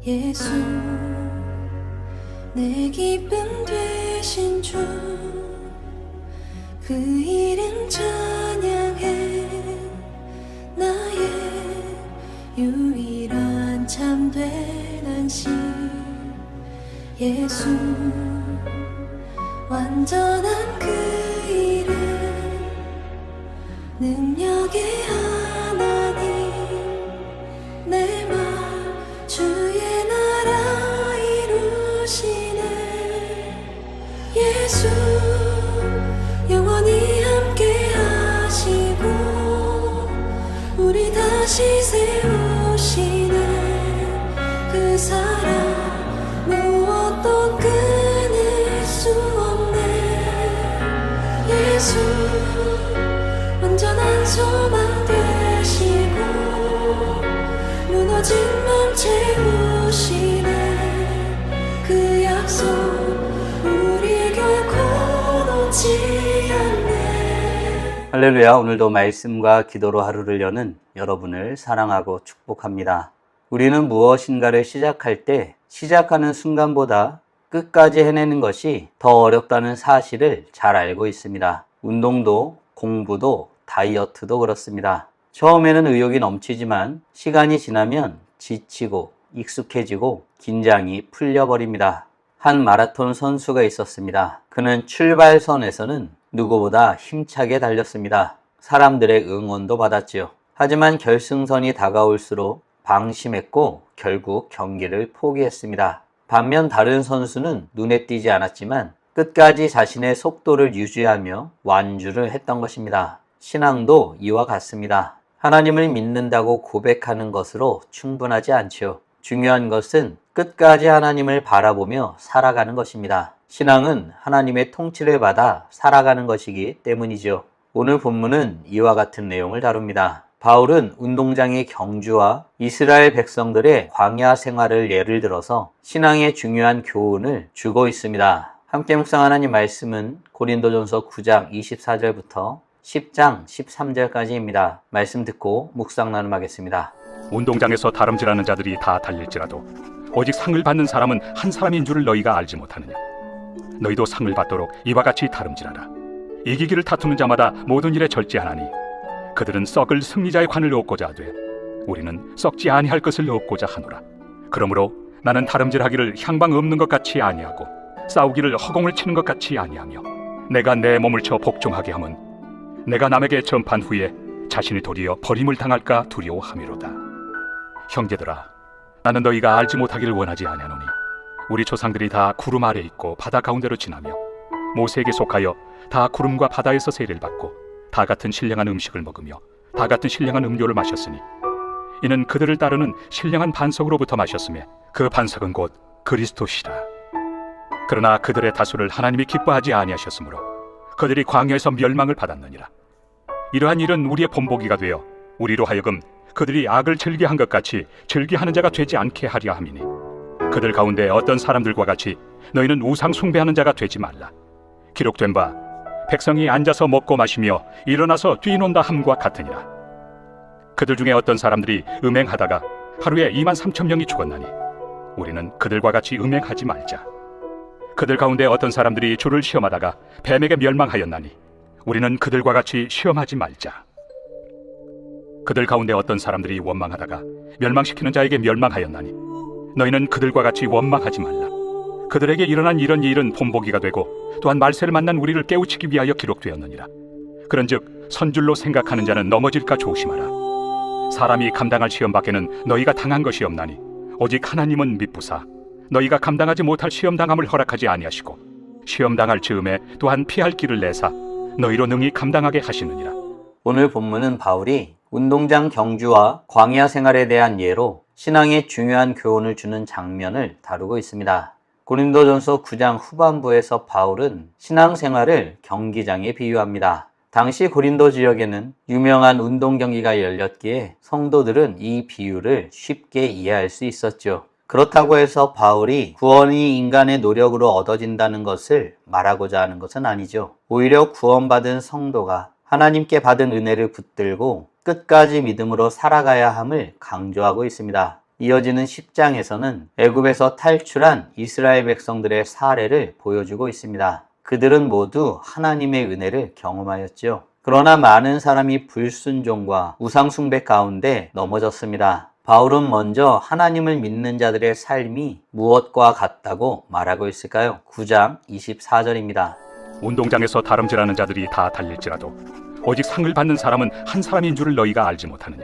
예수 내 기쁨 되신 주 그 이름 찬양해 나의 유일한 참된 안식 예수 완전한 그 이름 능력의 하나님 내 맘 주의 나라 이루시네 예수 영원히 함께 하시고 우리 다시 세우시네 그 사랑 무엇도 끊을 수 없네 예수 완전한 소망 되시고 무너진 맘 채우시네 그 약속 우리 결코 놓지 않네. 할렐루야. 오늘도 말씀과 기도로 하루를 여는 여러분을 사랑하고 축복합니다. 우리는 무엇인가를 시작할 때 시작하는 순간보다 끝까지 해내는 것이 더 어렵다는 사실을 잘 알고 있습니다. 운동도 공부도 다이어트도 그렇습니다. 처음에는 의욕이 넘치지만 시간이 지나면 지치고 익숙해지고 긴장이 풀려버립니다. 한 마라톤 선수가 있었습니다. 그는 출발선에서는 누구보다 힘차게 달렸습니다. 사람들의 응원도 받았지요. 하지만 결승선이 다가올수록 방심했고 결국 경기를 포기했습니다. 반면 다른 선수는 눈에 띄지 않았지만 끝까지 자신의 속도를 유지하며 완주를 했던 것입니다. 신앙도 이와 같습니다. 하나님을 믿는다고 고백하는 것으로 충분하지 않지요. 중요한 것은 끝까지 하나님을 바라보며 살아가는 것입니다. 신앙은 하나님의 통치를 받아 살아가는 것이기 때문이죠. 오늘 본문은 이와 같은 내용을 다룹니다. 바울은 운동장의 경주와 이스라엘 백성들의 광야 생활을 예를 들어서 신앙의 중요한 교훈을 주고 있습니다. 함께 묵상하는 이 말씀은 고린도전서 9장 24절부터 10장 13절까지입니다. 말씀 듣고 묵상 나눔하겠습니다. 운동장에서 다름질하는 자들이 다 달릴지라도 오직 상을 받는 사람은 한 사람인 줄을 너희가 알지 못하느냐. 너희도 상을 받도록 이와 같이 다름질하라. 이기기를 다투는 자마다 모든 일에 절제하나니 그들은 썩을 승리자의 관을 얻고자 하되 우리는 썩지 아니할 것을 얻고자 하노라. 그러므로 나는 다름질하기를 향방 없는 것 같이 아니하고 싸우기를 허공을 치는 것 같이 아니하며 내가 내 몸을 쳐 복종하게 함은 내가 남에게 전판 후에 자신이 도리어 버림을 당할까 두려워함이로다. 형제들아, 나는 너희가 알지 못하기를 원하지 아니하노니 우리 조상들이 다 구름 아래 있고 바다 가운데로 지나며 모세에게 속하여 다 구름과 바다에서 세례를 받고 다 같은 신령한 음식을 먹으며 다 같은 신령한 음료를 마셨으니 이는 그들을 따르는 신령한 반석으로부터 마셨으며 그 반석은 곧 그리스도시라. 그러나 그들의 다수를 하나님이 기뻐하지 아니하셨으므로 그들이 광야에서 멸망을 받았느니라. 이러한 일은 우리의 본보기가 되어 우리로 하여금 그들이 악을 즐기한 것 같이 즐기하는 자가 되지 않게 하려 함이니 그들 가운데 어떤 사람들과 같이 너희는 우상 숭배하는 자가 되지 말라. 기록된 바 백성이 앉아서 먹고 마시며 일어나서 뛰논다 함과 같으니라. 그들 중에 어떤 사람들이 음행하다가 하루에 23,000명이 죽었나니 우리는 그들과 같이 음행하지 말자. 그들 가운데 어떤 사람들이 주를 시험하다가 뱀에게 멸망하였나니 우리는 그들과 같이 시험하지 말자. 그들 가운데 어떤 사람들이 원망하다가 멸망시키는 자에게 멸망하였나니 너희는 그들과 같이 원망하지 말라. 그들에게 일어난 이런 일은 본보기가 되고 또한 말세를 만난 우리를 깨우치기 위하여 기록되었느니라. 그런즉 선줄로 생각하는 자는 넘어질까 조심하라. 사람이 감당할 시험 밖에는 너희가 당한 것이 없나니 오직 하나님은 미쁘사 너희가 감당하지 못할 시험 당함을 허락하지 아니하시고 시험 당할 즈음에 또한 피할 길을 내사 너희로 능히 감당하게 하시느니라. 오늘 본문은 바울이 운동장 경주와 광야 생활에 대한 예로 신앙의 중요한 교훈을 주는 장면을 다루고 있습니다. 고린도전서 9장 후반부에서 바울은 신앙생활을 경기장에 비유합니다. 당시 고린도 지역에는 유명한 운동 경기가 열렸기에 성도들은 이 비유를 쉽게 이해할 수 있었죠. 그렇다고 해서 바울이 구원이 인간의 노력으로 얻어진다는 것을 말하고자 하는 것은 아니죠. 오히려 구원받은 성도가 하나님께 받은 은혜를 붙들고 끝까지 믿음으로 살아가야 함을 강조하고 있습니다. 이어지는 10장에서는 애굽에서 탈출한 이스라엘 백성들의 사례를 보여주고 있습니다. 그들은 모두 하나님의 은혜를 경험하였지요. 그러나 많은 사람이 불순종과 우상숭배 가운데 넘어졌습니다. 바울은 먼저 하나님을 믿는 자들의 삶이 무엇과 같다고 말하고 있을까요? 9장 24절입니다. 운동장에서 다름질하는 자들이 다 달릴지라도 오직 상을 받는 사람은 한 사람인 줄을 너희가 알지 못하느냐.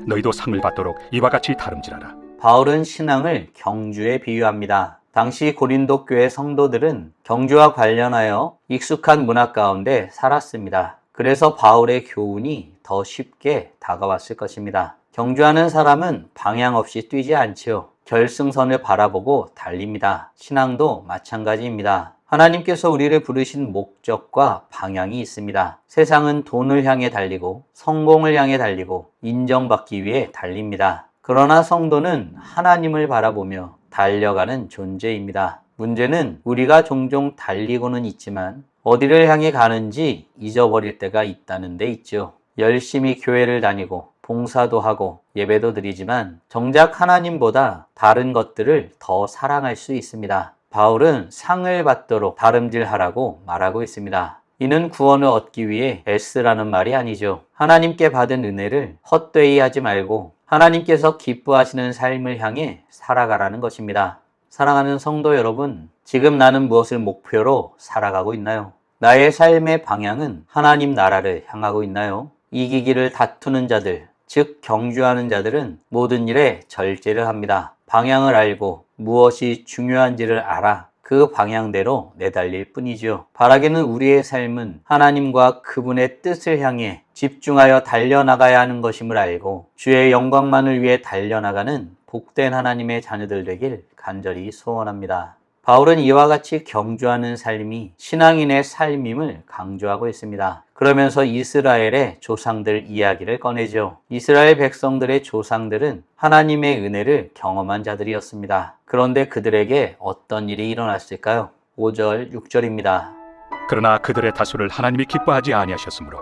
너희도 상을 받도록 이와 같이 다름질하라. 바울은 신앙을 경주에 비유합니다. 당시 고린도 교회 성도들은 경주와 관련하여 익숙한 문화 가운데 살았습니다. 그래서 바울의 교훈이 더 쉽게 다가왔을 것입니다. 경주하는 사람은 방향 없이 뛰지 않지요. 결승선을 바라보고 달립니다. 신앙도 마찬가지입니다. 하나님께서 우리를 부르신 목적과 방향이 있습니다. 세상은 돈을 향해 달리고 성공을 향해 달리고 인정받기 위해 달립니다. 그러나 성도는 하나님을 바라보며 달려가는 존재입니다. 문제는 우리가 종종 달리고는 있지만 어디를 향해 가는지 잊어버릴 때가 있다는 데 있죠. 열심히 교회를 다니고 봉사도 하고 예배도 드리지만 정작 하나님보다 다른 것들을 더 사랑할 수 있습니다. 바울은 상을 받도록 다름질하라고 말하고 있습니다. 이는 구원을 얻기 위해 애쓰라는 말이 아니죠. 하나님께 받은 은혜를 헛되이 하지 말고 하나님께서 기뻐하시는 삶을 향해 살아가라는 것입니다. 사랑하는 성도 여러분, 지금 나는 무엇을 목표로 살아가고 있나요? 나의 삶의 방향은 하나님 나라를 향하고 있나요? 이기기를 다투는 자들, 즉 경주하는 자들은 모든 일에 절제를 합니다. 방향을 알고 무엇이 중요한지를 알아 그 방향대로 내달릴 뿐이죠. 바라기는 우리의 삶은 하나님과 그분의 뜻을 향해 집중하여 달려나가야 하는 것임을 알고 주의 영광만을 위해 달려나가는 복된 하나님의 자녀들 되길 간절히 소원합니다. 바울은 이와 같이 경주하는 삶이 신앙인의 삶임을 강조하고 있습니다. 그러면서 이스라엘의 조상들 이야기를 꺼내죠. 이스라엘 백성들의 조상들은 하나님의 은혜를 경험한 자들이었습니다. 그런데 그들에게 어떤 일이 일어났을까요? 5절, 6절입니다. 그러나 그들의 다수를 하나님이 기뻐하지 아니하셨으므로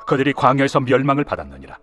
그들이 광야에서 멸망을 받았느니라.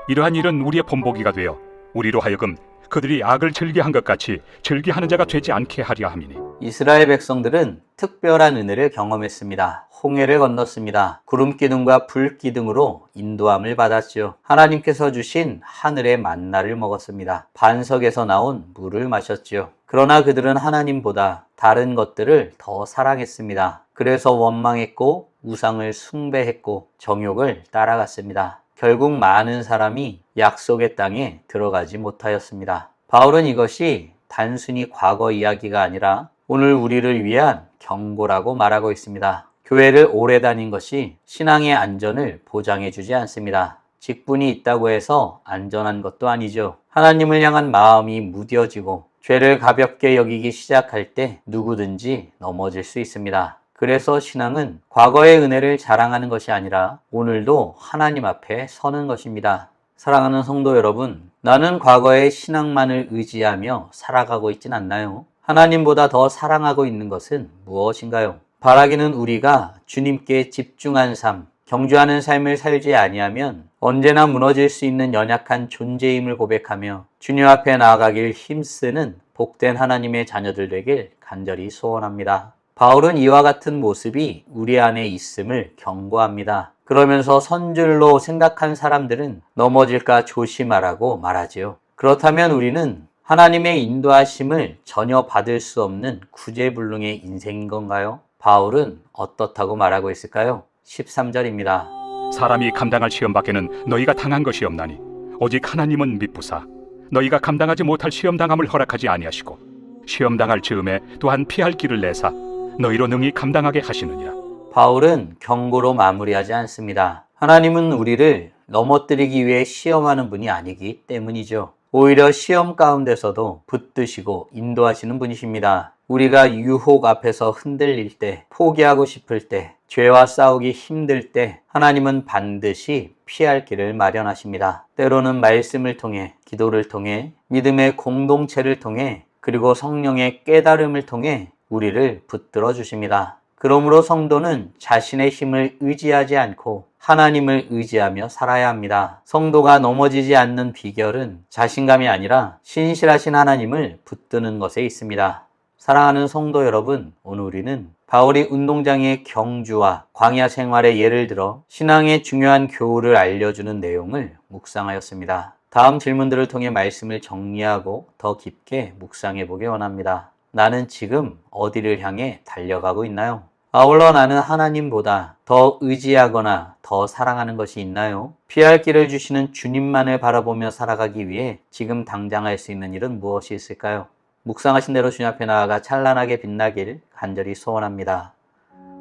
이러한 일은 우리의 본보기가 되어 우리로 하여금 그들이 악을 즐기한 것 같이 즐기하는 자가 되지 않게 하려 함이니. 이스라엘 백성들은 특별한 은혜를 경험했습니다. 홍해를 건넜습니다. 구름 기둥과 불 기둥으로 인도함을 받았지요. 하나님께서 주신 하늘의 만나를 먹었습니다. 반석에서 나온 물을 마셨지요. 그러나 그들은 하나님보다 다른 것들을 더 사랑했습니다. 그래서 원망했고 우상을 숭배했고 정욕을 따라갔습니다. 결국 많은 사람이 약속의 땅에 들어가지 못하였습니다. 바울은 이것이 단순히 과거 이야기가 아니라 오늘 우리를 위한 경고라고 말하고 있습니다. 교회를 오래 다닌 것이 신앙의 안전을 보장해 주지 않습니다. 직분이 있다고 해서 안전한 것도 아니죠. 하나님을 향한 마음이 무뎌지고 죄를 가볍게 여기기 시작할 때 누구든지 넘어질 수 있습니다. 그래서 신앙은 과거의 은혜를 자랑하는 것이 아니라 오늘도 하나님 앞에 서는 것입니다. 사랑하는 성도 여러분, 나는 과거의 신앙만을 의지하며 살아가고 있진 않나요? 하나님보다 더 사랑하고 있는 것은 무엇인가요? 바라기는 우리가 주님께 집중한 삶, 경주하는 삶을 살지 아니하면 언제나 무너질 수 있는 연약한 존재임을 고백하며 주님 앞에 나아가길 힘쓰는 복된 하나님의 자녀들 되길 간절히 소원합니다. 바울은 이와 같은 모습이 우리 안에 있음을 경고합니다. 그러면서 선줄로 생각한 사람들은 넘어질까 조심하라고 말하지요. 그렇다면 우리는 하나님의 인도하심을 전혀 받을 수 없는 구제불능의 인생인 건가요? 바울은 어떻다고 말하고 있을까요? 13절입니다. 사람이 감당할 시험 밖에는 너희가 당한 것이 없나니 오직 하나님은 미쁘사 너희가 감당하지 못할 시험 당함을 허락하지 아니하시고 시험 당할 즈음에 또한 피할 길을 내사 너희로 능히 감당하게 하시느니라. 바울은 경고로 마무리하지 않습니다. 하나님은 우리를 넘어뜨리기 위해 시험하는 분이 아니기 때문이죠. 오히려 시험 가운데서도 붙드시고 인도하시는 분이십니다. 우리가 유혹 앞에서 흔들릴 때, 포기하고 싶을 때, 죄와 싸우기 힘들 때 하나님은 반드시 피할 길을 마련하십니다. 때로는 말씀을 통해, 기도를 통해, 믿음의 공동체를 통해, 그리고 성령의 깨달음을 통해 우리를 붙들어 주십니다. 그러므로 성도는 자신의 힘을 의지하지 않고 하나님을 의지하며 살아야 합니다. 성도가 넘어지지 않는 비결은 자신감이 아니라 신실하신 하나님을 붙드는 것에 있습니다. 사랑하는 성도 여러분, 오늘 우리는 바울이 운동장의 경주와 광야 생활의 예를 들어 신앙의 중요한 교훈을 알려주는 내용을 묵상하였습니다. 다음 질문들을 통해 말씀을 정리하고 더 깊게 묵상해 보기 원합니다. 나는 지금 어디를 향해 달려가고 있나요? 아울러 나는 하나님보다 더 의지하거나 더 사랑하는 것이 있나요? 피할 길을 주시는 주님만을 바라보며 살아가기 위해 지금 당장 할 수 있는 일은 무엇이 있을까요? 묵상하신 대로 주님 앞에 나아가 찬란하게 빛나길 간절히 소원합니다.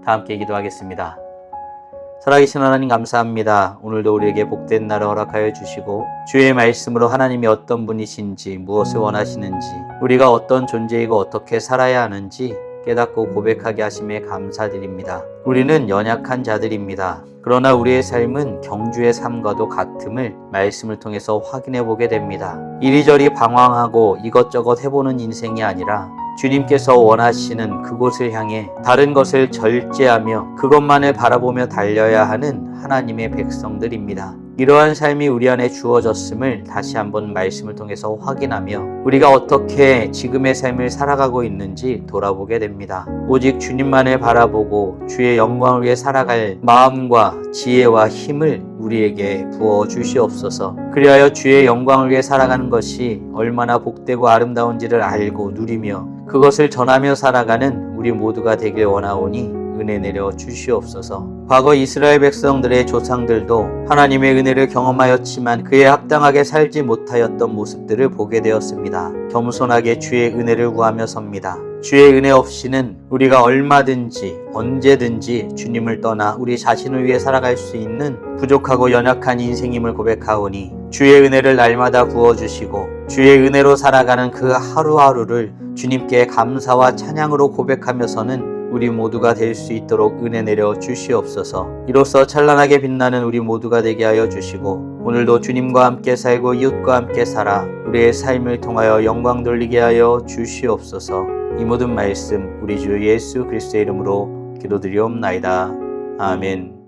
다 함께 기도하겠습니다. 살아계신 하나님 감사합니다. 오늘도 우리에게 복된 날을 허락하여 주시고 주의 말씀으로 하나님이 어떤 분이신지 무엇을 원하시는지 우리가 어떤 존재이고 어떻게 살아야 하는지 깨닫고 고백하게 하심에 감사드립니다. 우리는 연약한 자들입니다. 그러나 우리의 삶은 경주의 삶과도 같음을 말씀을 통해서 확인해 보게 됩니다. 이리저리 방황하고 이것저것 해보는 인생이 아니라 주님께서 원하시는 그곳을 향해 다른 것을 절제하며 그것만을 바라보며 달려야 하는 하나님의 백성들입니다. 이러한 삶이 우리 안에 주어졌음을 다시 한번 말씀을 통해서 확인하며 우리가 어떻게 지금의 삶을 살아가고 있는지 돌아보게 됩니다. 오직 주님만을 바라보고 주의 영광을 위해 살아갈 마음과 지혜와 힘을 우리에게 부어 주시옵소서. 그리하여 주의 영광을 위해 살아가는 것이 얼마나 복되고 아름다운지를 알고 누리며 그것을 전하며 살아가는 우리 모두가 되길 원하오니 은혜 내려 주시옵소서. 과거 이스라엘 백성들의 조상들도 하나님의 은혜를 경험하였지만 그에 합당하게 살지 못하였던 모습들을 보게 되었습니다. 겸손하게 주의 은혜를 구하며 섭니다. 주의 은혜 없이는 우리가 얼마든지 언제든지 주님을 떠나 우리 자신을 위해 살아갈 수 있는 부족하고 연약한 인생임을 고백하오니 주의 은혜를 날마다 부어주시고 주의 은혜로 살아가는 그 하루하루를 주님께 감사와 찬양으로 고백하면서는 우리 모두가 될 수 있도록 은혜 내려 주시옵소서. 이로써 찬란하게 빛나는 우리 모두가 되게 하여 주시고 오늘도 주님과 함께 살고 이웃과 함께 살아 우리의 삶을 통하여 영광 돌리게 하여 주시옵소서. 이 모든 말씀 우리 주 예수 그리스도의 이름으로 기도드리옵나이다. 아멘.